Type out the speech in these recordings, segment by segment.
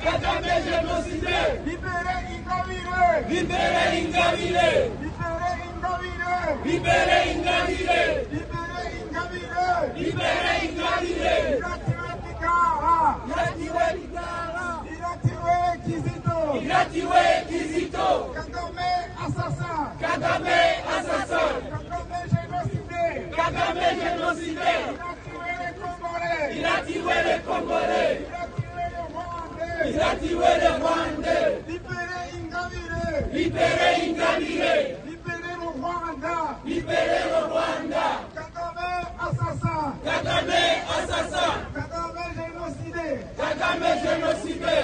Kagame génocidé. Libérez Ingabire. Libérez Ingabire. Libérez Ingabire. Libérez Ingabire. Libérez Ingabire. Libérez Ingabire. Iratiwe Ligara. Iratiwe Kizito. Iratiwe Kizito. Kagame assassin. Kagame assassin. Kagame génocidé. Kagame génocidé. Il a tué les Congolais. Il a tué les Rwandais. Libérez Ingabire. Libérez Ingabire. Libérez le Rwanda. Libérez le Rwanda. Kagame assassin. Kagame assassin. Kagame génocidé. Kagame génocidé.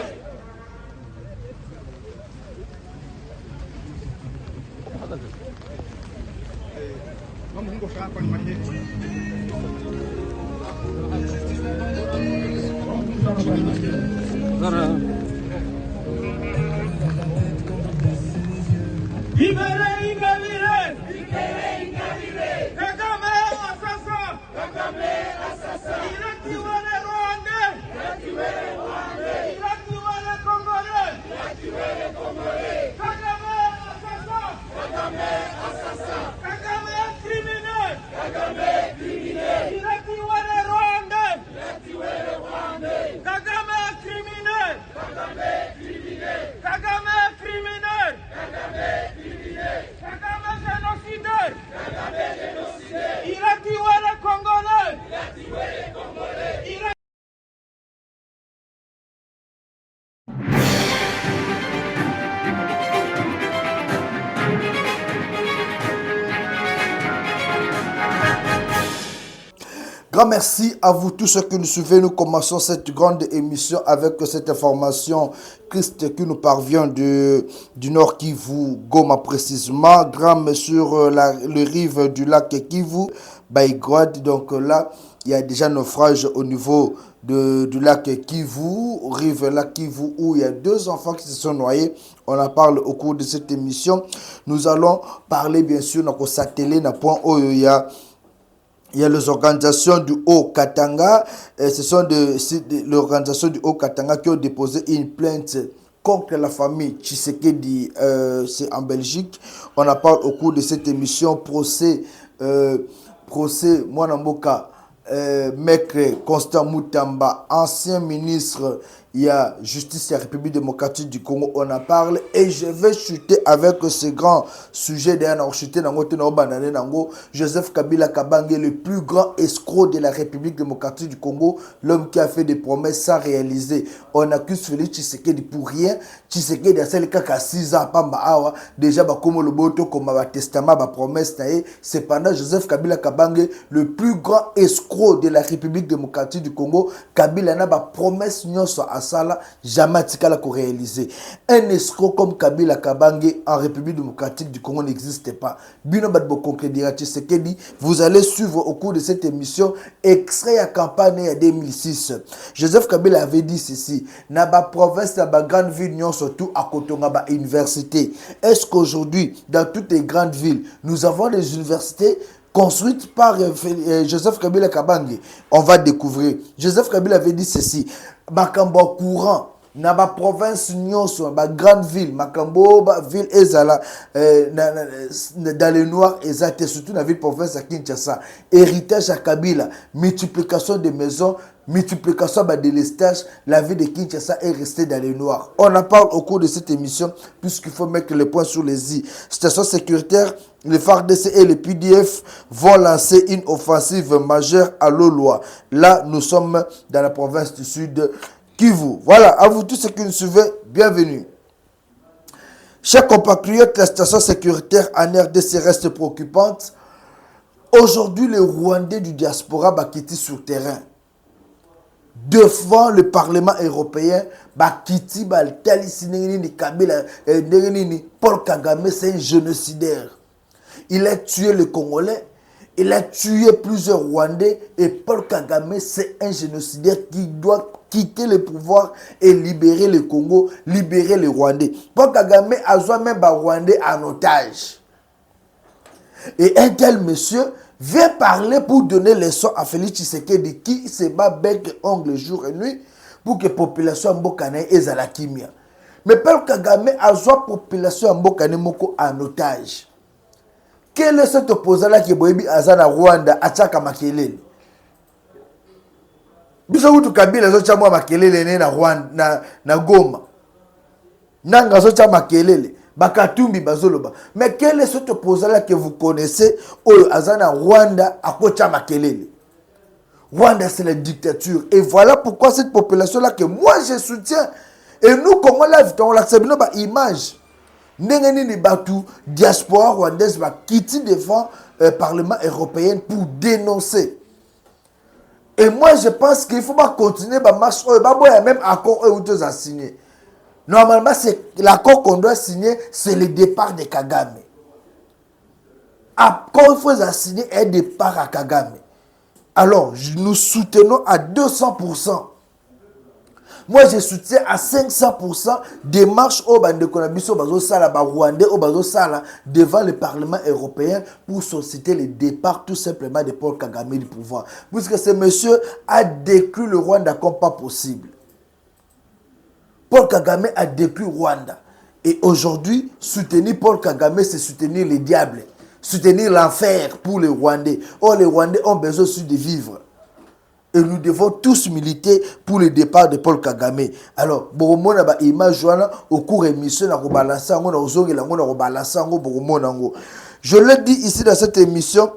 Libérez Ingabire. Libérez Ingabire. Kagame assassin. Kagame assassin. Il a tué les Rwandais. Il a tué les Rwandais. Il a tué les Congolais. Il a tué les Congolais. Kagame assassin. Kagame assassin. Kagame criminel. Kagame criminel. Il a tué les Rwandais. Il a tué les Rwandais. Kagame criminel. Kagame criminel. Kagame criminel. Kagame criminel. Kagame génocidé. Kagame génocidé. Il a tué les Congolais. Il a tué les Congolais. Il a Grand merci à vous tous ceux qui nous suivez. Nous commençons cette grande émission avec cette information Christ qui nous parvient du Nord Kivu, Goma précisément. Grand sur le rive du lac Kivu, Baïgrad. Donc là, il y a déjà naufrage au niveau du lac Kivu, rive lac Kivu, où il y a 2 enfants qui se sont noyés. On en parle au cours de cette émission. Nous allons parler bien sûr de notre satellite, dans point où il y a les organisations du Haut-Katanga. Ce sont l'organisation du Haut-Katanga qui ont déposé une plainte contre la famille Tshisekedi. C'est en Belgique. On en parle au cours de cette émission. Procès Mwanamboka, Maître Constant Moutamba, ancien ministre, il y a Justice et République démocratique du Congo, on en parle. Et je vais chuter avec ce grand sujet Joseph Kabila Kabange, le plus grand escroc de la République démocratique du Congo, l'homme qui a fait des promesses sans réaliser. On accuse Félix Tshisekedi pour rien. Tshisekedi a celle qui a 6 ans, déjà, comme le boto, comme un testament, ma promesse, cependant, Joseph Kabila Kabange, le plus grand escroc de la République démocratique du Congo, Kabila n'a pas promesse, Asala, jamais tikala ko réaliser. Un escroc comme Kabila Kabange en République démocratique du Congo n'existe pas. Bino Badbo concrédira Tshisekedi, vous allez suivre au cours de cette émission extrait à campagne en 2006. Joseph Kabila avait dit ceci: na ba province, na ba grande ville, surtout à Kotonga ba université. Est-ce qu'aujourd'hui, dans toutes les grandes villes, nous avons des universités construite par Joseph Kabila Kabange? On va découvrir. Joseph Kabila avait dit ceci: Makambo courant, na ba province nyonso, ba grande ville, Makambo ba ville ezala dans le noir ezate, surtout dans la ville province à Kinshasa. Héritage à Kabila, multiplication de maisons, multiplication de délestage, la ville de Kinshasa est restée dans le noir. On en parle au cours de cette émission, puisqu'il faut mettre le point sur les i. Station sécuritaire, les FARDC et les PDF vont lancer une offensive majeure à Loloa. Là, nous sommes dans la province du Sud Kivu. Voilà, à vous tous ceux qui nous suivez, bienvenue. Chers compatriotes, la station sécuritaire en RDC reste préoccupante. Aujourd'hui, les Rwandais du diaspora quittent sur terrain. Devant le Parlement européen, Paul Kagame, c'est un génocidaire. Il a tué les Congolais, il a tué plusieurs Rwandais, et Paul Kagame, c'est un génocidaire qui doit quitter le pouvoir et libérer le Congo, libérer les Rwandais. Paul Kagame a joué même les Rwandais en otage. Et un tel monsieur vient parler pour donner leçon à Félix Tshisekedi qui se bat bec, ongle, jour et nuit pour que la population mboka na ezala kimia. Mais Paul Kagame a joué population mboka na moko en otage. Quel est cet opposant-là qui est Azana Rwanda à Tchaka Makelele? Biso tu Kabila zo chamwa Makelele na Rwanda na Goma. Nanga zo chamwa Makelele bakatumbi bazoloba. Mais quel est cet opposant-là que vous connaissez au Azana Rwanda à Kocha Makelele? Rwanda c'est la dictature et voilà pourquoi cette population-là que moi je soutiens et nous comment la vie on l'accepte ba image. Ndengeni ni batu diaspora rwandaise va quitter devant Parlement européen pour dénoncer. Et moi je pense qu'il faut pas continuer ba marche même accord où tous a signé. Normalement c'est l'accord qu'on doit signer, c'est le départ de Kagame. Accord il faut signer un départ à Kagame. Alors nous soutenons à 200%. Moi, je soutiens à 500% des marches au Bandekonabiso Bazosala, Rwandais au Bazosala devant le Parlement européen pour solliciter le départ tout simplement de Paul Kagame du pouvoir. Puisque ce monsieur a décrit le Rwanda comme pas possible. Paul Kagame a décrit Rwanda. Et aujourd'hui, soutenir Paul Kagame, c'est soutenir les diables. Soutenir l'enfer pour les Rwandais. Oh, les Rwandais ont besoin aussi de vivre. Et nous devons tous militer pour le départ de Paul Kagame. Alors, Boromona ba image au cours émission na rebalancer ngo na ozongi la ngo na rebalancer ngo Boromona ngo. Je le dis ici dans cette émission,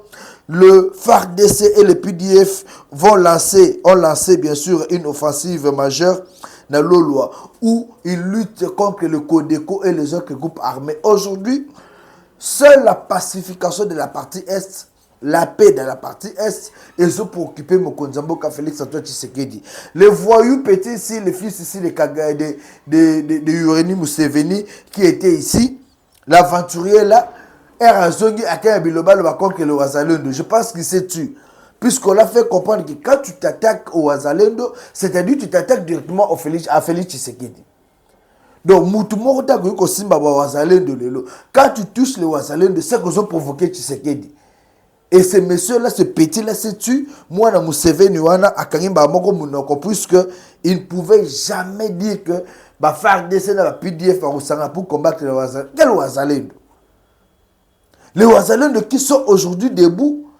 le FARDC et le PDF ont lancé bien sûr une offensive majeure dans l'Olwa où ils luttent contre le Codeco et les autres groupes armés. Aujourd'hui, seule la pacification de la partie Est, la paix dans la partie Est, ils ont préoccupé Mokonzamboka Félix Antoine Tshisekedi. Les voyous petits ici, les fils ici de Yoweri Museveni qui était ici, l'aventurier là, Erazongi Akaya Biloba le contre le Wazalendo. Je pense qu'il s'est tué. Puisqu'on l'a fait comprendre que quand tu t'attaques au Wazalendo, c'est-à-dire que tu t'attaques directement à Félix Tshisekedi. Donc, quand tu touches le Wazalendo, c'est qu'ils ont provoqué Tshisekedi. Et ce monsieur-là, ce petit-là, se tue. Moi, na Museveni wana akangimba moko munoko puisque il ne pouvait jamais dire que ba FARDC na ba PDF pour combattre le Wazalendo. Quel Wazalendo? Les Wazalendo qui sont aujourd'hui debout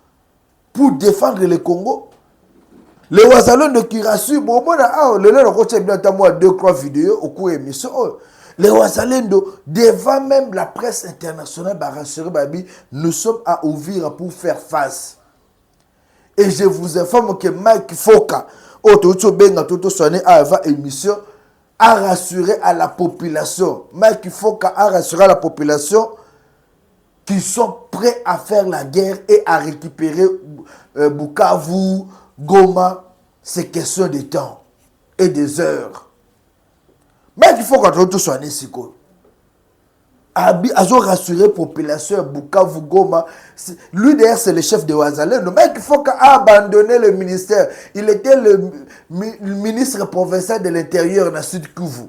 pour défendre le Congo. Les Wazalendo qui rassurent, bon, moi, le leur coach bien à moi 2-3 vidéos au cours de l'émission. Les Wazalendo, devant même la presse internationale, nous sommes à ouvrir pour faire face. Et je vous informe que Mike Foka, émission, a rassuré à la population. Mike Foka a rassuré à la population qu'ils sont prêts à faire la guerre et à récupérer Bukavu, Goma. C'est question de temps et des heures. Mais il faut qu'on tout soit ici. Ils ont rassuré la population Bukavu, Goma. Lui d'ailleurs c'est le chef de Wazalendo. Mais il faut qu'il a abandonné le ministère. Il était le ministre provincial de l'intérieur dans le Sud Kivu.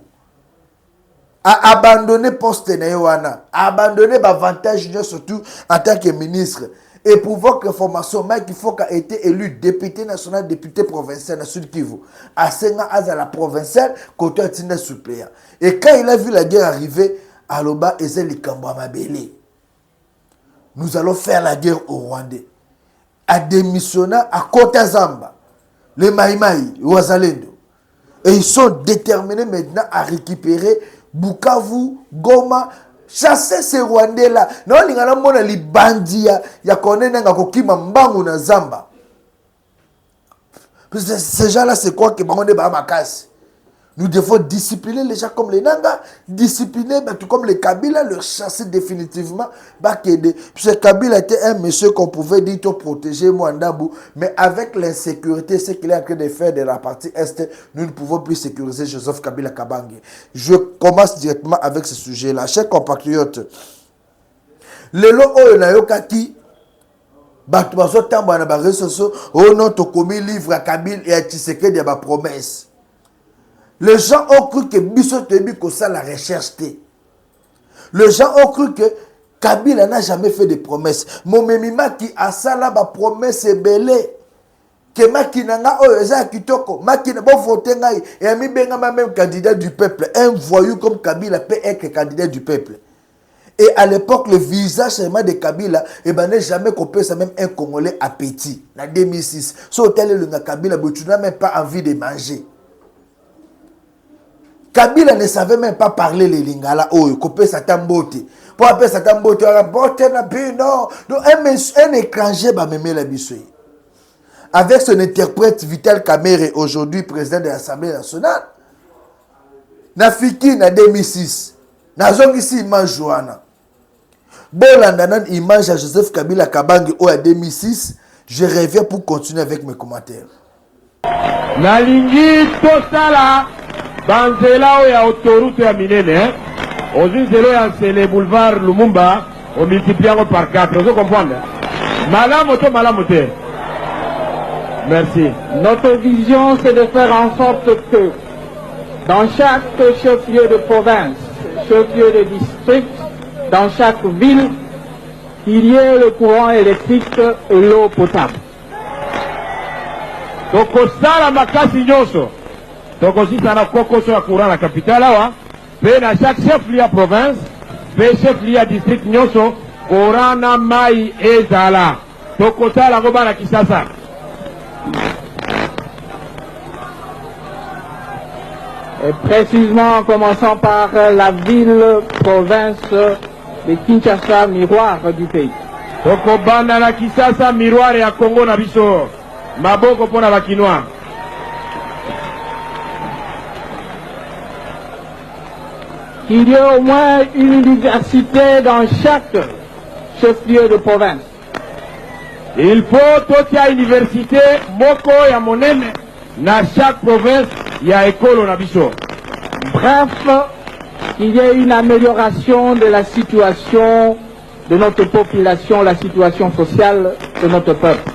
A abandonné poste Nayoana. A abandonné l'avantage surtout en tant que ministre. Et pour votre information, Mike Foka a été élu député national, député provincial dans Sud Kivu. À Senga Azala provincial, côté Atina suppléant. Et quand il a vu la guerre arriver, Aloba Ezel Kambwa Mabele. Nous allons faire la guerre au Rwandais. A démissionné à Kota Zamba, les Maïmaï, Wazalendo. Et ils sont déterminés maintenant à récupérer Bukavu, Goma, chasser ces Rwandais là. Non, il y a un li bandia, ya connaît nga kokima mbangu na Zamba. Ces gens-là, c'est quoi que bango de Bamakasi? Nous devons discipliner les gens comme les Nanga, discipliner tout comme les Kabila, leur chasser définitivement. Puisque Kabila était un monsieur qu'on pouvait dire protéger Mwandabou, mais avec l'insécurité, ce qu'il est en train de faire de la partie Est, nous ne pouvons plus sécuriser Joseph Kabila Kabange. Je commence directement avec ce sujet-là. Chers compatriotes, le lot Oyonayokaki, Batubaso Tamba na barre soso, oh non, to commis livre à Kabila et à Tshisekedi à ma promesse. Les gens ont cru que Bisso Tebi Kosa la recherche. Les gens ont cru que Kabila n'a jamais fait de promesses. Mon mémima qui a ça là, ma promesse est belée. que Makinanga oyo eza kitoko Makina bon voter ngai et mi benga même candidat du peuple, un voyou comme Kabila peut être candidat du peuple. Et à l'époque, le visage seulement de Kabila, n'est jamais coupé, ça même un Congolais appétit. En 2006, ce hôtel le Kabila, tu n'as même pas envie de manger. Kabila ne savait même pas parler les lingala, oh, coupé sa tambote. Pour appeler sa tambote, non. Donc un étranger va m'aimer la bisouille. Avec son interprète Vital Kamerhe, aujourd'hui président de l'Assemblée nationale, Nafiki en 2006, Nazong ici image Joana. Bolandanan image à Joseph Kabila Kabange en 2006, je reviens pour continuer avec mes commentaires. Nalingi Tosala, Banzela ya autoroute ya minene, aujourd'hui zéro ya c'est le boulevard Lumumba, on multiplie par 4, vous comprenez? Malamote, malamote. Merci. Notre vision, c'est de faire en sorte que dans chaque chef-lieu de province, chef-lieu de district, dans chaque ville, il y ait le courant électrique et l'eau potable. Donc, ça, la makasi nyoso. Donc, aussi, ça n'a pas de courant la capitale, là, mais dans chaque chef-lieu de province, mais chef-lieu de district nyoso, courant na mai ezala. Donc, ça, la roba la kisasa. Et précisément en commençant par la ville-province de Kinshasa, miroir du pays. Toko banda na Kisasa, miroir ya Congo na biso. Maboko pona bakinois. Qu'il y ait au moins une université dans chaque chef-lieu de province. Il faut totia université moko ya monene na chaque province ya école na biso. Bref, qu'il y ait une amélioration de la situation de notre population, la situation sociale de notre peuple.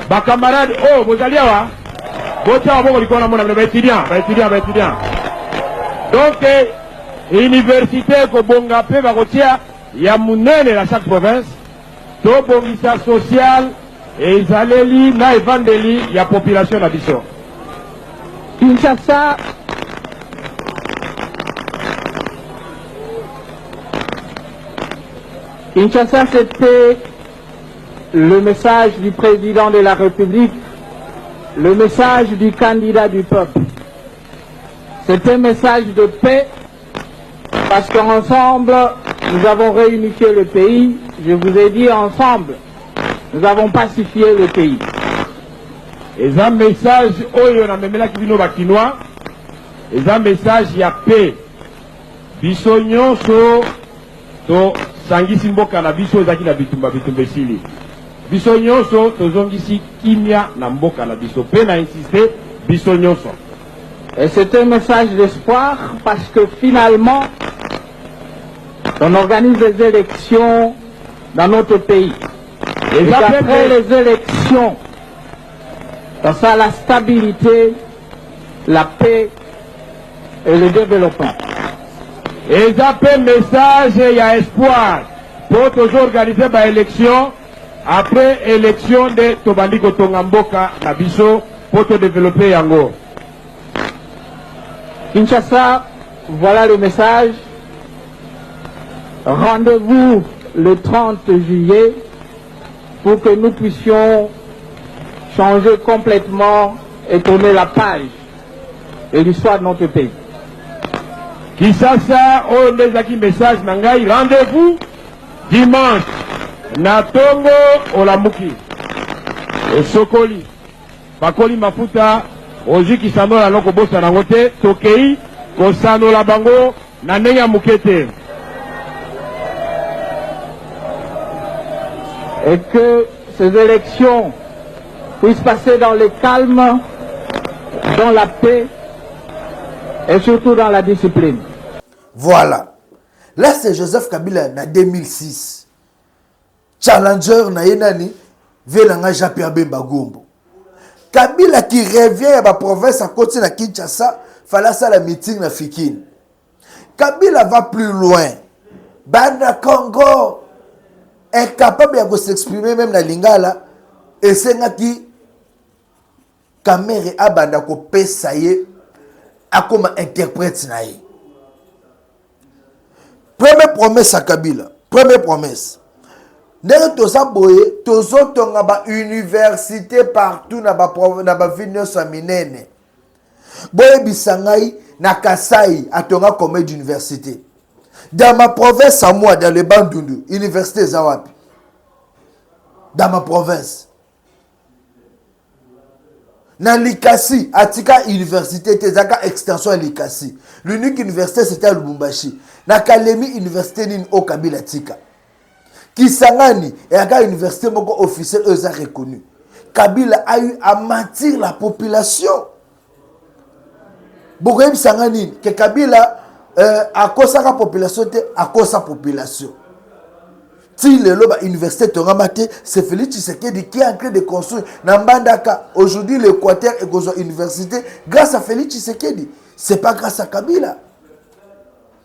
Ba camarade, oh, vous allez voir. Botia boko likona mona ba étudiant. Donc université ko bonga pe ba kotia ya monene na chaque province. To bongisa social et izaleli na evangeli ya population na biso. Kinshasa, c'était le message du président de la République, le message du candidat du peuple. C'était un message de paix, parce qu'ensemble, nous avons réunifié le pays. Je vous ai dit ensemble, nous avons pacifié le pays. Et un message, oyo na memela kibino bakinois, et un message ya paix. Biso nyonso to sangisi mboka na biso ezaki na bitumba sili. Biso nyonso tozongisi kimia na mboka na biso. Pe na insister, biso nyonso. Et c'est un message d'espoir parce que finalement, on organise des élections dans notre pays. Et après les élections, ça sera la stabilité, la paix et le développement. Et un message et espoir pour toujours organiser des élections après élection de Tobandiko Tongamboka Nabiso pour te développer Yango. Kinshasa, voilà le message. Rendez-vous le 30 juillet pour que nous puissions changer complètement et tourner la page de l'histoire de notre pays. Kisasa, on les message nangai, rendez-vous dimanche. Natongo Olamuki. Et Sokoli. Bakoli Mafuta, Oji Kisano la loko bosa nangote, Tokei, Kosano la bango, Nanenya Mukete. Et que ces élections puissent passer dans le calme, dans la paix et surtout dans la discipline. Voilà. Là, c'est Joseph Kabila en 2006. Challenger na yenani, Velanga Jean-Pierre Bemba Gombo. Kabila qui revient à la province à côté de Kinshasa, fallait ça la meeting na Fikine. Kabila va plus loin. Banda Congo, incapable de s'exprimer même dans Lingala, et c'est qui Kamere abanda ko pesa ye akoma interprète na ye. Première promesse à Kabila. Première promesse. Ndenge toza boye tozotonga ba université partout na ba ville nyonso minene. Boye bisangai na Kasai atonga comme d'université. Dans ma province à moi, dans le Bandundu, université Zawapi. Dans ma province. Dans Likasi, Atika université, Tezaka extension à Likasi. L'unique université c'était à Lubumbashi. Na Kalemi université nin au Kabila Tika. Kisangani, et à université moko officielle eux a reconnu. Kabila a eu à mentir la population. Bogoyem Sangani, que Kabila à cause de la population, à cause de la population. Si le loba université Tongamate, c'est Félix Tshisekedi qui est en train de construire. Nambandaka, aujourd'hui l'Équateur est une université grâce à Félix Tshisekedi. C'est pas grâce à Kabila.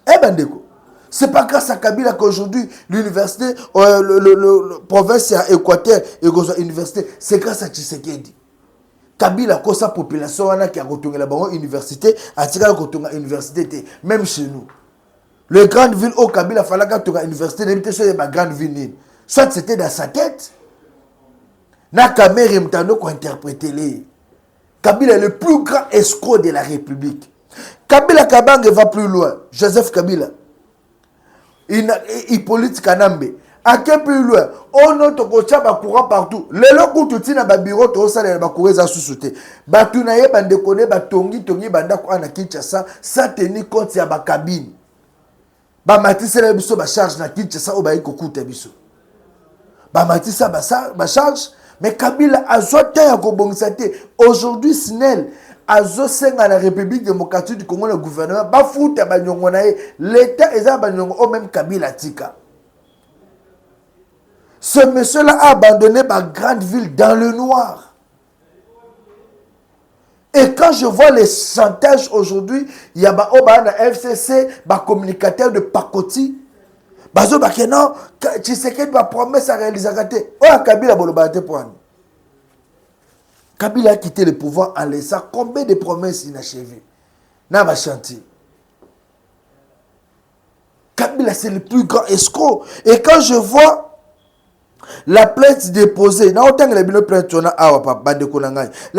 Eh ben déco. C'est pas grâce à Kabila qu'aujourd'hui l'université, le province Équateur est une université. C'est grâce à Tshisekedi. Kabila cause sa population qui a retourné la université, a tiré la université même chez nous. Les grandes villes au Kabila fallait que la université n'était sur les grandes villes. Soit c'était dans sa tête. Na caméra m'tando ko interpréter les. Kabila est le plus grand escroc de la République. Kabila Kabang va plus loin. Joseph Kabila. Hippolyte Kanambe. À quel plus loin, on a courant partout. Les locaux tout na ba bureau to sala ba courir sous sauter. Ba tunaye bande connaît ba tongi banda ko na Kinshasa sans tenir compte ya ba cabine. Ba matisa la biso ba charge na Kinshasa o ba iko kuta biso. Ba matisa ba charge mais Kabila azote ya ko bongisa te. Aujourd'hui Snell azo senga la République démocratique du Congo le gouvernement ba futa ba nyongo na ye l'état eza ba nyongo o même Kabila tika. Ce monsieur-là a abandonné ma grande ville dans le noir. Et quand je vois les chantages aujourd'hui, il y a un FCC, un communicateur de Pakoti. Bazo Bakeno, tu sais qu'il va promettre à réaliser. Oh, Kabila Bolobate point. Kabila a quitté le pouvoir en laissant combien de promesses inachevées. N'a pas chanté. Kabila, c'est le plus grand escroc. Et quand je vois la plainte déposée, la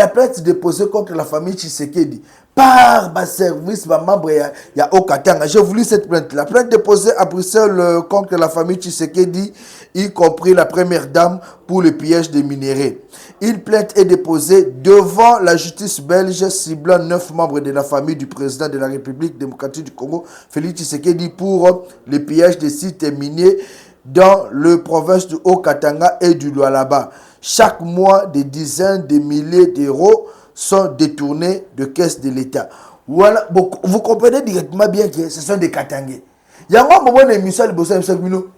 plainte déposée contre la famille Tshisekedi par ma service, ma membre, il y a Okatanga. J'ai voulu cette plainte. La plainte déposée à Bruxelles contre la famille Tshisekedi, y compris la première dame pour le pillage des minéraux. Une plainte est déposée devant la justice belge ciblant 9 membres de la famille du président de la République démocratique du Congo, Félix Tshisekedi, pour le pillage des sites miniers dans le province du Haut-Katanga et du Lualaba. Chaque mois, des dizaines de milliers d'euros sont détournés de caisse de l'État. Voilà, vous comprenez directement bien que ce sont des Katangais. Il y a un moment où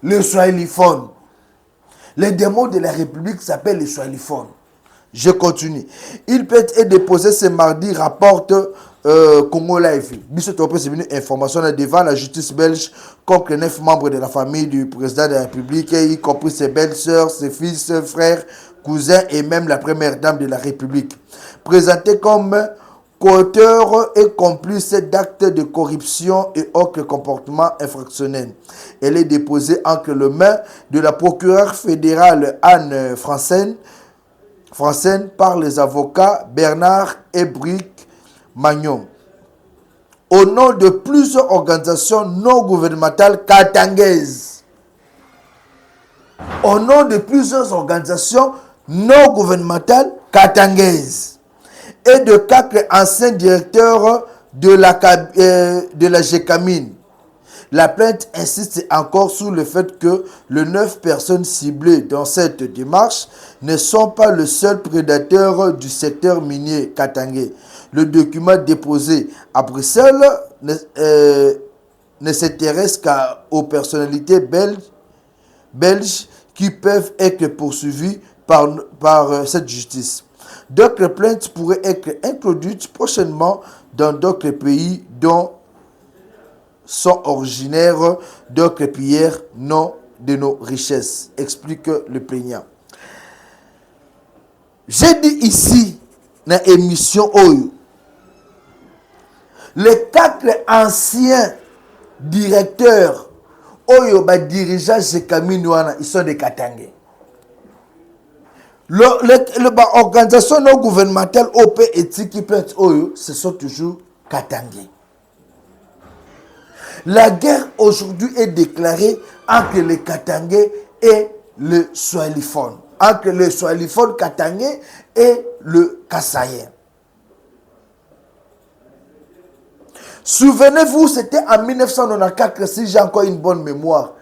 les Swahiliphones. Les démons de la République s'appellent les Swahiliphones. Je continue. Il peut être déposé ce mardi, rapporte Congo Live. Information devant la justice belge contre les 9 membres de la famille du président de la République, y compris ses belles-sœurs, ses fils, ses frères, cousins et même la première dame de la République. Présenté comme co-auteur et complice d'actes de corruption et autres comportements infractionnels. Elle est déposée entre les mains de la procureure fédérale Anne Francen par les avocats Bernard et Brick Magnon. Au nom de plusieurs organisations non gouvernementales katangaises. Au nom de plusieurs organisations non gouvernementales katangaises. Et de 4 anciens directeurs de la GECAMINE. La plainte insiste encore sur le fait que les 9 personnes ciblées dans cette démarche ne sont pas les seuls prédateurs du secteur minier katangais. Le document déposé à Bruxelles ne s'intéresse qu'aux personnalités belges qui peuvent être poursuivies par cette justice. D'autres plaintes pourraient être introduites prochainement dans d'autres pays dont sont originaires d'autres pierres non de nos richesses, explique le plaignant. J'ai dit ici na émission oyo. Les 4 anciens directeurs oyo ba dirigeants Jekamine wana, ils sont des Katangais. L'organisation non gouvernementale OP et Tiki Plainte oyo, ce sont toujours Katangais. La guerre aujourd'hui est déclarée entre les Katangais et le Swahiliphone. Entre le Swahiliphone Katangais et le Kassaïen. Souvenez-vous, c'était en 1994, si j'ai encore une bonne mémoire.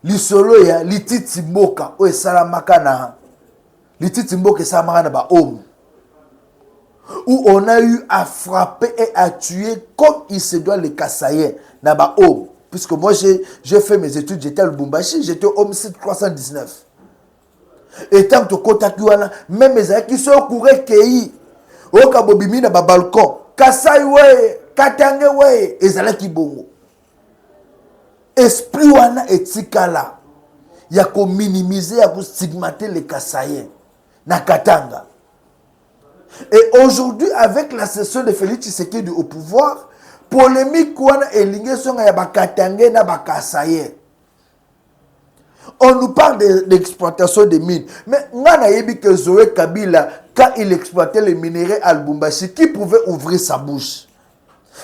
L'isolo ya lititi mboka o esalamaka na lititi mboka esalamaka na ba homme. Où on a eu à frapper et à tuer comme il se doit les Kassaïens na ba homme. Puisque moi j'ai fait mes études, j'étais à Lubumbashi, j'étais au homme 319. Et tant que Kotakuana, même mes amis qui sont au courant qui au Kabobimi na ba balcon, Kassaï ouais, Katangé ouais, ezalaki bongo. Esprit wana etikala ya ko minimiser, ya ko stigmatiser les Kassaïens na Katanga. Et aujourd'hui, avec la cession de Félix Tshisekedi au pouvoir, polémique wana elinge songa ya ba Katangé na ba Kassaïens. On nous parle d'exploitation des mines. Mais ngana yebi que Zoé Kabila, quand il exploitait les minerais à Lubumbashi, qui pouvait ouvrir sa bouche?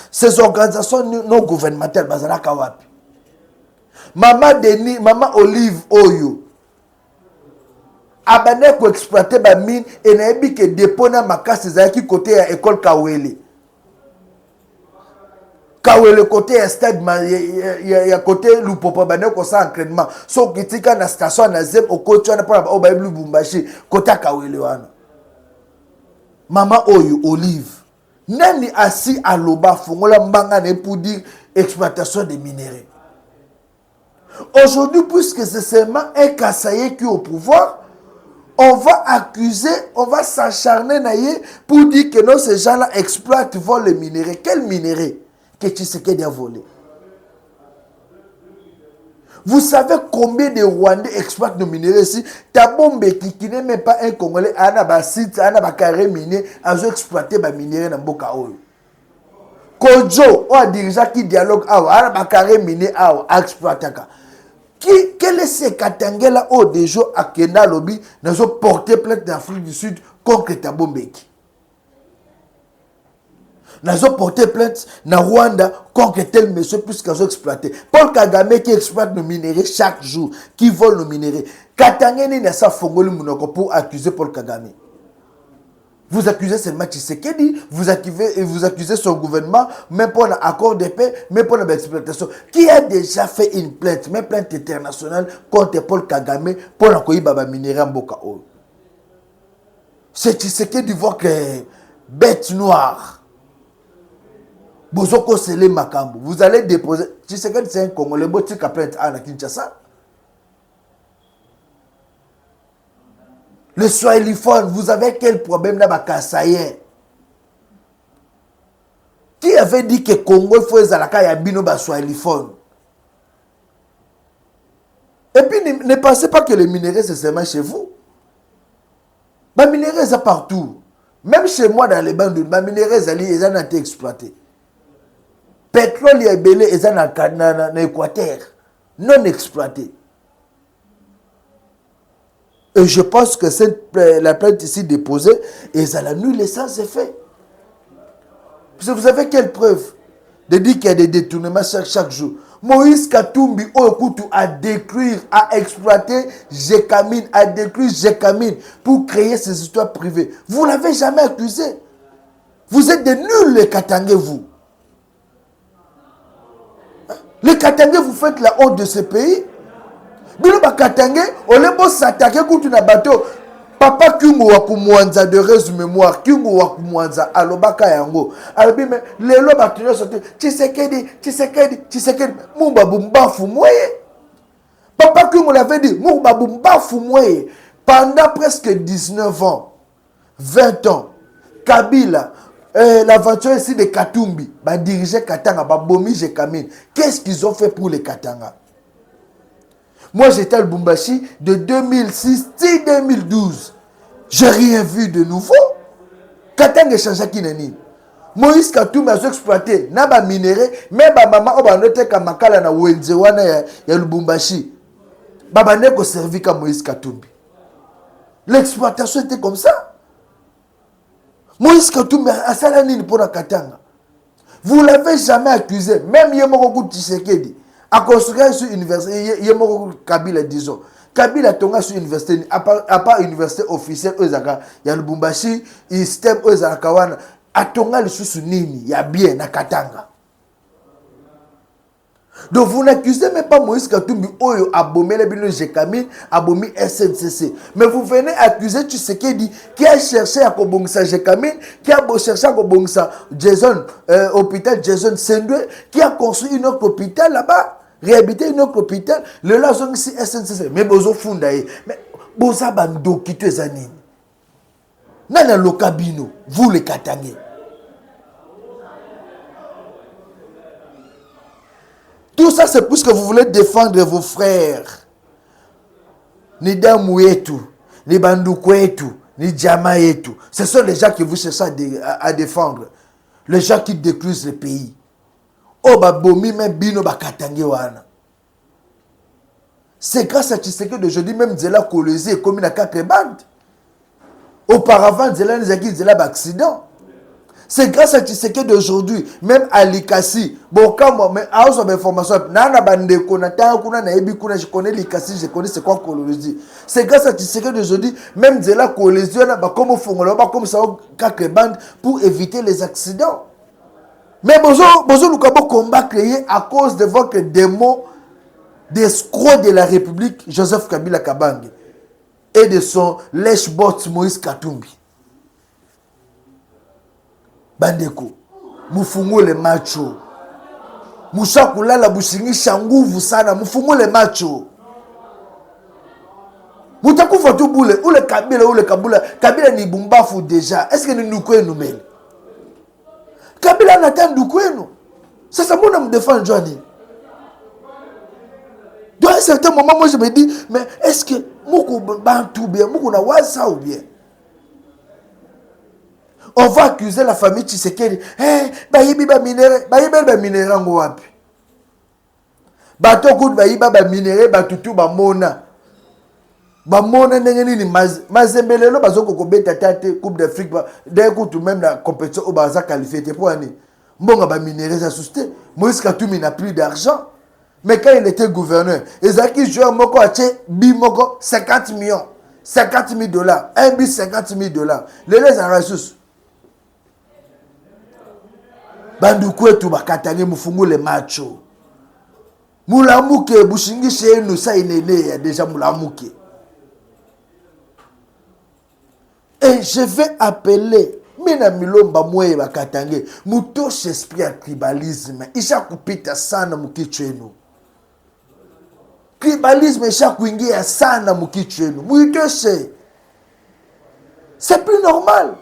Ces organisations non gouvernementales, bazala kawapi. Maman Denis, Maman Olive Oyo, abane ko exploiter ba mine et na yebi que dépôt na makasi zaki côté à école Kawele. Kawele côté ya stade ya côté Lupopo bane ko sa entraînement. So kitika na station na zem au côté na pa ba Lubumbashi côté Kawele wana. Maman Oyo Olive. Nani assis à l'oba fongola mbanga ne pour dire exploitation des minéraux. Aujourd'hui, puisque c'est seulement un Kassaïen qui est au pouvoir, on va accuser, on va s'acharner pour dire que non, ces gens-là exploitent, volent les minéraux. Quel minéraux que Tshisekedi a volé? Vous savez combien de Rwandais exploitent nos minéraux ici? Tabombe qui n'est même pas un Congolais, Anaba site, Anaba carré minier, a exploité les minéraux dans Boka Oyo. Kojo, on a dirigeant qui dialogue, Anaba carré minier, a exploité. Quel est ce Katangé là, déjà à Kenda Lobby, nous ont porté plainte d'Afrique du Sud contre Tabombeki? Nous avons porté plainte dans Rwanda contre tel monsieur puisqu'ils ont exploité. Paul Kagame qui exploite nos minéraux chaque jour, qui vole nos minéraux. Katangé n'est pas fongoli mounoko pour accuser Paul Kagame. Vous accusez seulement Tshisekedi, vous accusez son gouvernement, même pour un accord de paix, même pour une exploitation. Qui a déjà fait une plainte, même plainte internationale contre Paul Kagame pour un baba minéraux Mboka Oyo? C'est Tshisekedi voit que bête noire. Bozoko Sele Makambo, vous allez déposer. Tshisekedi c'est un Congolais, botika plainte à Kinshasa. Le Swahiliphone, vous avez quel problème là, Kassaïen? Qui avait dit que Congo il faut zalaka ya bino ba Swahiliphone? Et puis ne pensez pas que les minéraux c'est seulement chez vous. Les minéraux c'est partout. Même chez moi dans les bandes, les minéraux ils ont été exploités. Pétrole et belé ils ont dans l'Équateur non exploité. Et je pense que la plainte ici déposée, et ça la nuit, l'essence est fait. Vous avez quelle preuve de dire qu'il y a des détournements chaque jour? Moïse Katumbi, Okutu, a détruit, a exploité Jekamine, a détruit Jekamine pour créer ces histoires privées. Vous ne l'avez jamais accusé. Vous êtes des nuls, les Katangais, vous. Les Katangais, vous faites la honte de ce pays. Bilo Katangais, on les boss s'attaquer contre un bateau. Papa Kungo Wakumwanza de résumé mémoire, Kungo Wakumwanza, Alobaka Yango. Albi, mais les lobes actuels sont Tshisekedi, Mumba Bumba Fumouye. Papa Kungo l'avait dit, Mumba Bumba Fumouye. Pendant presque 19 ans, 20 ans, Kabila, l'aventure ici de Katumbi, bah diriger Katanga, bah Bomi Jekamine. Qu'est-ce qu'ils ont fait pour les Katanga? Moi, j'étais à Lubumbashi de 2006 à 2012. J'ai rien vu de nouveau. Katanga changeaki na nini? Moïse Katumbi a exploité na ba minéré, mais ba mama o ba noté ka makala na wenze wana ya Lubumbashi. Baba ne ko servi ka Moïse Katumbi. L'exploitation était comme ça. Moïse Katumbi a sala nini pour la Katanga? Vous l'avez jamais accusé, même Yemoko Tshisekedi a construit sur université Yemoko Kabila disons. Kabila tonga sur université à part université officielle Ozaka ya Lubumbashi, système Ozaka wana atonga lisusu nini ya bien na Katanga. Donc vous n'accusez même pas Moïse Katumbi oyo abomele bino Jekamine, abomi SNCC. Mais vous venez accuser Tshisekedi qui a cherché à kobongisa Jekamine, qui a cherché à kobongisa Jason hôpital Jason Sendwe, qui a construit un autre hôpital là-bas, réhabilité un autre hôpital, le là sont ici SNCC. Mais bozo fundaye, mais boza bando qui te zanini. Nana lokabino, vous les Katangais. Tout ça, c'est parce que vous voulez défendre vos frères. Ni damu yetu, ni banduku yetu, ni jama yetu. Ce sont les gens que vous cherchez à défendre. Les gens qui détruisent le pays. Oh, babomi, même bino bakatange wana. C'est grâce à Tshisekedi d'aujourd'hui, même Zela Kolezi est commis à 4 bandes. Auparavant, Zela Nizaki, Zela accident. C'est grâce à Tshisekedi d'aujourd'hui, même à Likasi. Bon, quand moi, mais à autre information, nana bande konata kuna na ebi kuna, je connais Likasi, je connais c'est quoi Kolezi. C'est grâce à Tshisekedi d'aujourd'hui, même Zela Kolezi, on a comme fongolo, comme ça, 4 bandes pour éviter les accidents. Mais bonjour, nous avons combat créé à cause de votre démon d'escroc de la République, Joseph Kabila Kabange, et de son lèche-bot Moïse Katumbi. Bandeko, mufungo le macho. Mushakula la bushingisha nguvu sana, mufungo le macho. Mutakufa tu boule, ou le Kabila, ou le Kabula. Kabila ni bumbafu déjà. Est-ce que nous nous mêlons? Kabila n'attend du kwenu. Ça, ça me défend, Johnny. Dans un certain moment, moi je me dis, mais est-ce que Moukou Bantou bien, Moukou na Waza ou bien? On va accuser la famille Tshisekedi. Eh, bayibi ba minéré, bayibi ba minéré ngo wapi? Bato kud bayiba ba minéré, batutu ba mona. Ba mona ndenge nini mazembelelo bazoko kobeta tate Coupe d'Afrique ba dès que tout même la compétition au baza qualifié pour année. Mbonga ba minéré ça susté. Moïse Katumbi n'a plus d'argent. Mais quand il était gouverneur, Ezaki joueur moko ache bimoko 50 millions, 50 000 dollars, un bis 50 000 dollars. Les ressources. Banduku tu bakatange mufungu le macho. Mulamuke bushingishe nous ça inene ya déjà mulamuke. Et je vais appeler mina milomba mwe bakatange mutoshe esprit ya tribalisme isha kupita sana mukichwenu. Tribalisme isha kuingia sana mukichwenu. Muitoshe. C'est plus normal.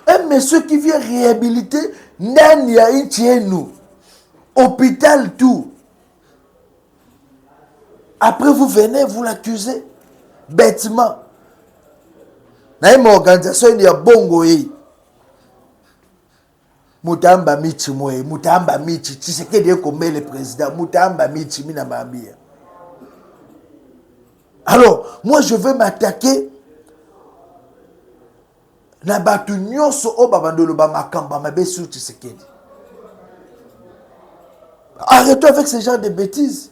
Un monsieur qui vient réhabiliter ndani ya nchi yenu, hôpital tout. Après vous venez, vous l'accusez bêtement. Na une organisation ya bongo hii. Mutamba michi mwe, mutamba michi, Tshisekedi eko le président, mutamba michi mina mambia. Alors, moi je veux m'attaquer na batu nyonso o babandolo ba makamba mabe sur Tshisekedi. Arrêtons avec ce genre de bêtises.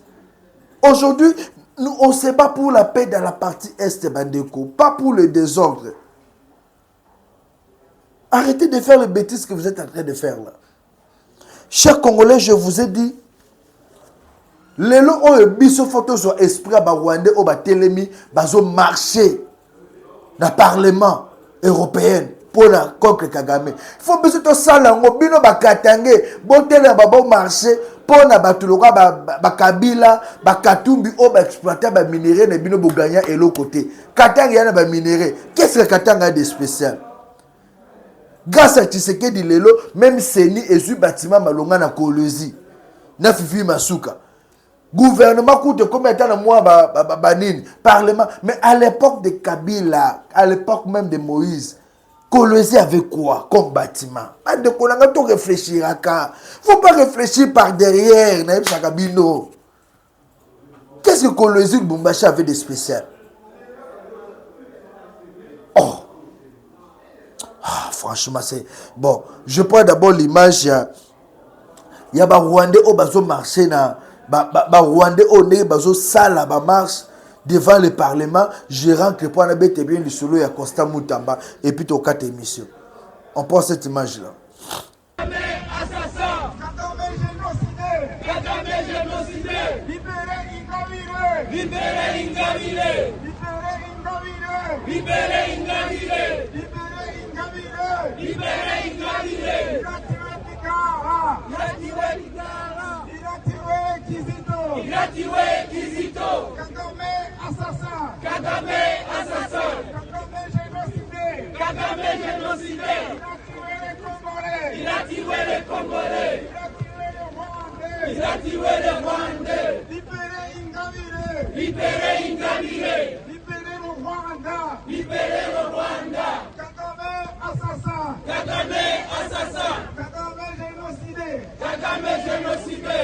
Aujourd'hui, nous on se bat pour la paix dans la partie est Bandeko, pas pour le désordre. Arrêtez de faire les bêtises que vous êtes en train de faire là. Chers Congolais, je vous ai dit, les lots ont biso photo sur esprit à Rwandais au Batelemi, bazo marché dans le Parlement européen pour la contre Kagame. Il faut besoin de ça là, on bino bakatange, botele babo marché pour na batuloka bakabila, bakatumbi au exploiter ba minerai ne bino boganya et l'autre côté. Katanga yana ba minerai. Qu'est-ce que Katanga a de spécial? Grâce à Tshisekedi lelo, même Seni et bâtiment malonga na Kolezi. Na Fifi Masuka. Gouvernement coûte combien de temps moi banine, parlement. Mais à l'époque de Kabila, à l'époque même de Moïse, Colosé avec quoi comme bâtiment? Pas de Kolanga, tu réfléchir à quoi? Faut pas réfléchir par derrière. Qu'est-ce que Colosé Lubumbashi avait de spécial? Oh! Ah, franchement, c'est... Bon, je prends d'abord l'image. Il y a des Rwandais qui ont marché dans... Des Rwandais qui ont sala marche devant le Parlement. Je rentre pour bien le solo et Constant Moutamba. Et puis, tu as 4 émissions. On prend cette image-là. Libérez Ingabire! Libérez Ingabire! Libérez Ingabire! Il a tué Kizito! Kagame assassin! Kagame génocidé! Il a tué les Congolais! Il a tué les Rwandais! Libérez Ingabire! Libérez le Rwanda! Libérez le Rwanda! Kagame assassin! Kagame assassin! Kagame génocidé! Kagame génocidé!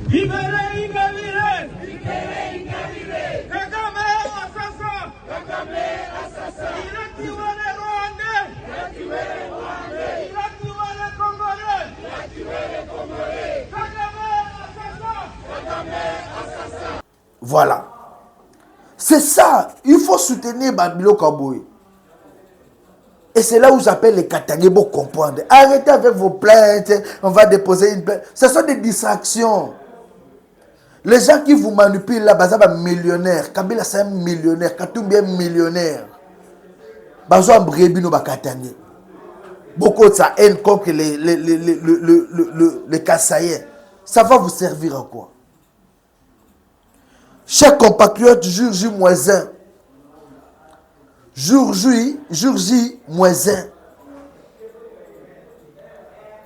Libérez Ingabire! Libérez Ingabire! Kagame assassin! Kagame assassin! Il a tué les Rwandais! Il a tué les Rwandais! Il a tué les Congolais! Il a tué les Congolais! Kagame assassin! Kagame assassin! Voilà. C'est ça. Il faut soutenir Babilo Kaboui. Et c'est là où j'appelle les Katangé pour comprendre. Arrêtez avec vos plaintes. On va déposer une plainte. Ce sont des distractions. Les gens qui vous manipulent là, c'est un millionnaire. Kabila c'est un millionnaire. Katumbi est un millionnaire. Bazo Ambrebi no Bakatangé. Beaucoup de sa haine contre les Kassaïens. Ça va vous servir à quoi? Chers compatriotes, jour J moins 1. Jour J moins 1.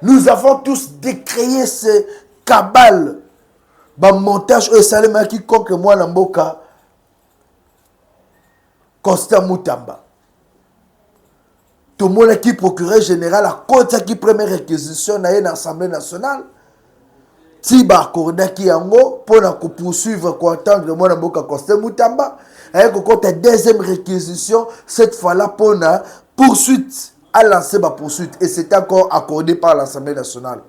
Nous avons tous décréé ce cabale. Montage au Salema qui contre moi Lamboka. Constant Moutamba. Tout le monde qui procureur général à côté qui première réquisition dans l'Assemblée nationale. Tiba Korda qui yango pour poursuivre pour attendre moi Lamboka Constant Moutamba. Avec la deuxième réquisition, cette fois-là pour la poursuite, à lancer ma poursuite. Et c'est encore accordé par l'Assemblée nationale.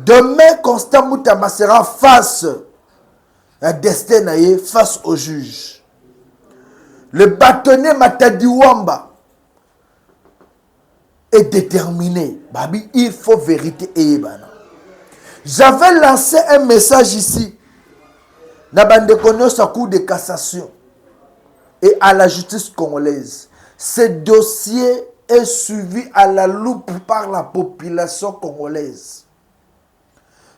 Demain, Constant Moutamba sera face à destin, face au juge. Le bâtonnier Matadi Wamba est déterminé. Babi, il faut vérité et Ebana. J'avais lancé un message ici. Nabande connaît sa cour de cassation et à la justice congolaise. Ce dossier est suivi à la loupe par la population congolaise.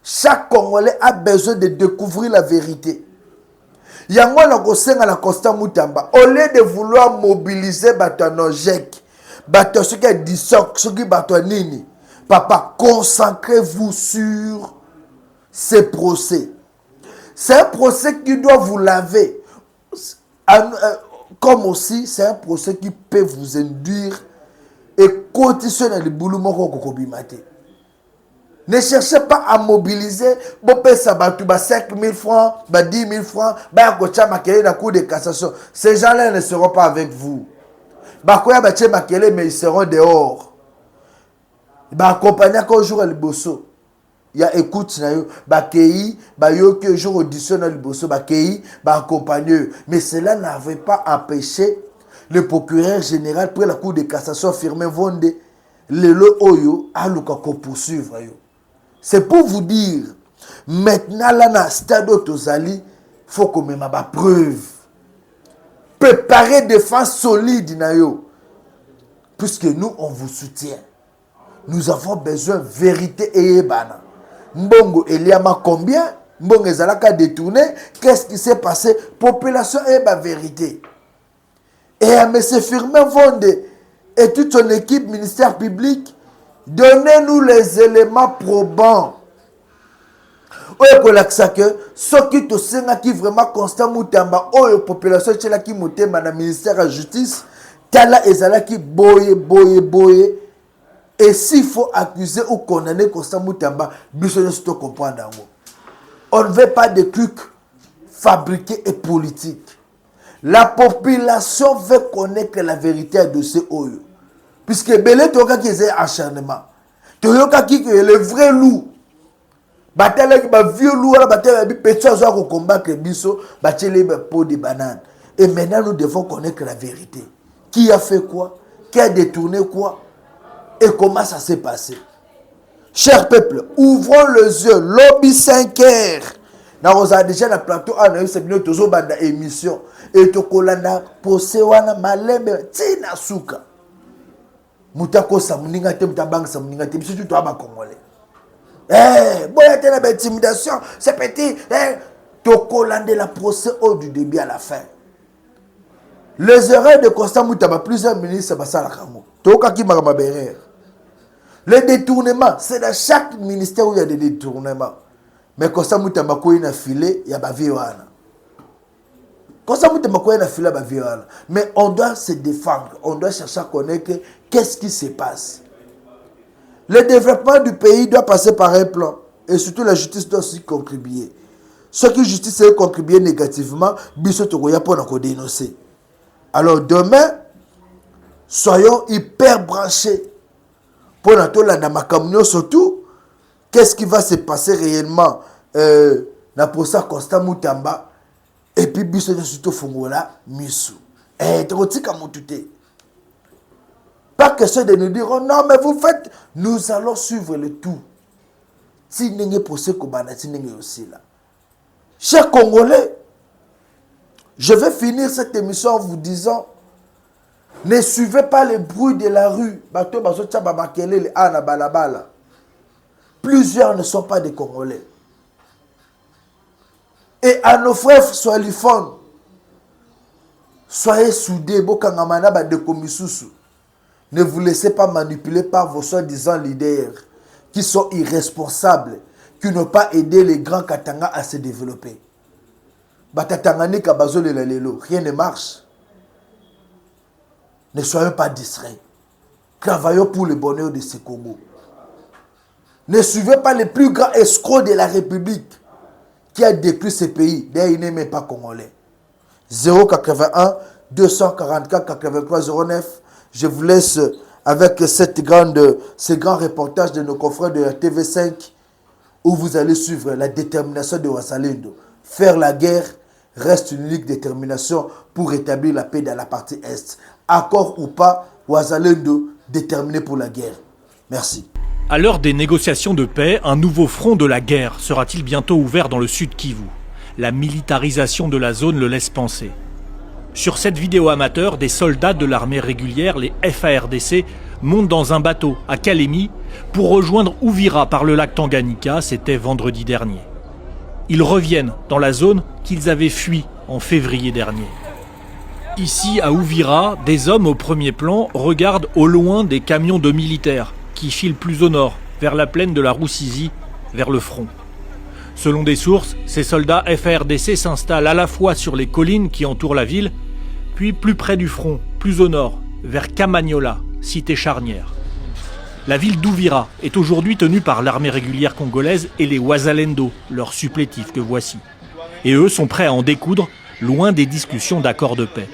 Chaque Congolais a besoin de découvrir la vérité. Yango na kosenga la Constant Moutamba. Au lieu de vouloir mobiliser Batanojek, Batosuke Disok, Suki Batonini, papa, concentrez-vous sur ces procès. C'est un procès qui doit vous laver. Comme aussi, c'est un procès qui peut vous induire et conditionner le boulot moko kokobimate. Ne cherchez pas à mobiliser, ça 5 000 francs, 10 000 francs, la cour de cassation. Ces gens-là ne seront pas avec vous. Mais ils seront dehors. Accompagner qu'au jour à l'Ibosso. Il y a écoute, il y a jour audition à l'Ibosso, accompagner. Mais cela n'avait pas empêché le procureur général pour la cour de cassation affirmé Vonde, le Oyo, à poursuivre. C'est pour vous dire, maintenant, là, dans le stade d'Otozali, il faut qu'on mette ma preuve. Préparez des défense solide, puisque nous, on vous soutient. Nous avons besoin de vérité et ébana. Mbongo, Eliama, combien? Mbongo, Ezalaka détourné. Qu'est-ce qui s'est passé? Population et la vérité. et à M. Firmin Vonde et toute son équipe ministère public, donnez-nous les éléments probants. Oyo kolakisa que soki tosengaki vraiment Constant Mutamba oyo population tchelaki motema na ministère de la justice tala ezalaki boye et s'il faut accuser ou condamner Constant Mutamba biso nyonso to comprendre yango. On ne veut pas de trucs fabriqués et politiques. La population veut connaître la vérité de ce oyo, puisque belé toka qui est acharnement toyoka qui est le vrai loup. Bataille qui va vieux loup, la bataille qui peut se combattre biso, bataille pot de banane. Et maintenant nous devons connaître la vérité. Qui a fait quoi? Qui a détourné quoi? Et comment ça s'est passé? Chers peuple, ouvrons les yeux. Lobby 5 heures. Nous avons déjà le plateau, on a eu cette émission. Et tu as posé wana malembe tina suka. Mutako samuninga te mutabang samuninga te biso tu aba congolais. Boya te na intimidation, c'est petit, tokolande la procès au du début à la fin. Les erreurs de Constant Mutamba, plusieurs ministres basala kamo. Toka ki makama berere. Les détournements, c'est dans chaque ministère où il y a des détournements. Mais Constant Mutamba ko ina filé, ya ba viwana. Constant Mutamba ko ina filé ba viwana. Mais on doit se défendre, on doit chercher à connaître qu'est-ce qui se passe. Le développement du pays doit passer par un plan. Et surtout la justice doit aussi contribuer. Ceux qui justice ont contribué négativement, biso tokoya pour nous dénoncer. Alors demain, soyons hyper branchés. Pour nous surtout, qu'est-ce qui va se passer réellement dans procès Constant Mutamba et puis biso surtout Fongola Misu. Trotika Mutute. Pas question de nous dire, oh non, mais vous faites, nous allons suivre le tout. Si nous avons procès Kobana, si nous avons aussi là. Chers Congolais, je vais finir cette émission en vous disant, ne suivez pas les bruits de la rue. Plusieurs ne sont pas des Congolais. Et à nos frères soalifons, soyez soudés, ne vous laissez pas manipuler par vos soi-disant leaders qui sont irresponsables, qui n'ont pas aidé les grands Katanga à se développer. Rien ne marche. Ne soyons pas distraits. Travaillons pour le bonheur de ce Congo. Ne suivez pas les plus grands escrocs de la République qui a détruit ce pays. D'ailleurs, il n'est même pas congolais. 081 244 83 09. Je vous laisse avec ce grand reportage de nos confrères de la TV5 où vous allez suivre la détermination de Wazalendo. Faire la guerre reste une unique détermination pour rétablir la paix dans la partie Est. Accord ou pas, Wazalendo déterminé pour la guerre. Merci. À l'heure des négociations de paix, un nouveau front de la guerre sera-t-il bientôt ouvert dans le sud Kivu? La militarisation de la zone le laisse penser. Sur cette vidéo amateur, des soldats de l'armée régulière, les FARDC, montent dans un bateau à Kalemi pour rejoindre Uvira par le lac Tanganyika, c'était vendredi dernier. Ils reviennent dans la zone qu'ils avaient fui en février dernier. Ici, à Uvira, des hommes au premier plan regardent au loin des camions de militaires qui filent plus au nord, vers la plaine de la Roussisi, vers le front. Selon des sources, ces soldats FARDC s'installent à la fois sur les collines qui entourent la ville, puis plus près du front, plus au nord, vers Kamanyola, cité charnière. La ville d'Uvira est aujourd'hui tenue par l'armée régulière congolaise et les Wazalendo, leurs supplétifs que voici. Et eux sont prêts à en découdre, loin des discussions d'accord de paix.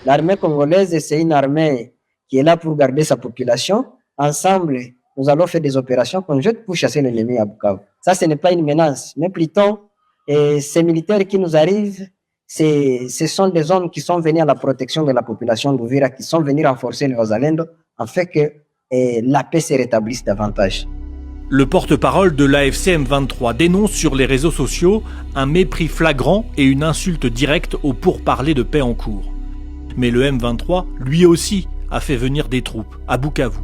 L'armée congolaise, c'est une armée qui est là pour garder sa population. Ensemble, nous allons faire des opérations conjointes pour chasser l'ennemi à Bukavu. Ça, ce n'est pas une menace, mais plutôt ces militaires qui nous arrivent, ce sont des hommes qui sont venus à la protection de la population d'Uvira, qui sont venus renforcer les Wazalendo, afin que la paix se rétablisse davantage. Le porte-parole de l'AFC M23 dénonce sur les réseaux sociaux un mépris flagrant et une insulte directe aux pourparlers de paix en cours. Mais le M23, lui aussi, a fait venir des troupes à Bukavu.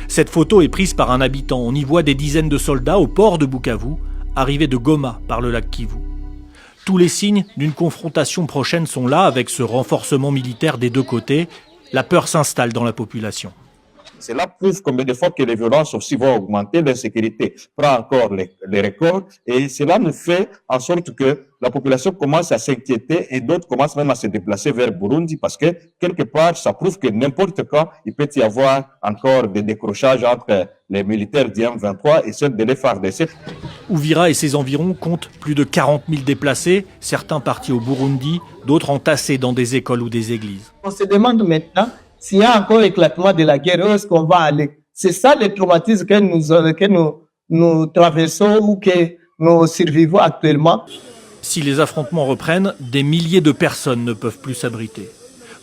Cette photo est prise par un habitant. On y voit des dizaines de soldats au port de Bukavu, arrivés de Goma par le lac Kivu. Tous les signes d'une confrontation prochaine sont là avec ce renforcement militaire des deux côtés. La peur s'installe dans la population. Cela prouve combien de fois que les violences aussi vont augmenter, l'insécurité prend encore les records et cela nous fait en sorte que la population commence à s'inquiéter et d'autres commencent même à se déplacer vers Burundi parce que quelque part ça prouve que n'importe quand il peut y avoir encore des décrochages entre les militaires du M23 et ceux de l'FARDC. Uvira et ses environs comptent plus de 40 000 déplacés, certains partis au Burundi, d'autres entassés dans des écoles ou des églises. On se demande maintenant s'il y a encore éclatement de la guerre, où est-ce qu'on va aller? C'est ça le traumatisme que nous traversons ou que nous survivons actuellement. Si les affrontements reprennent, des milliers de personnes ne peuvent plus s'abriter.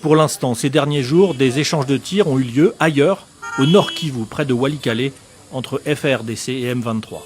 Pour l'instant, ces derniers jours, des échanges de tirs ont eu lieu ailleurs, au nord Kivu, près de Walikale, entre FARDC et M23.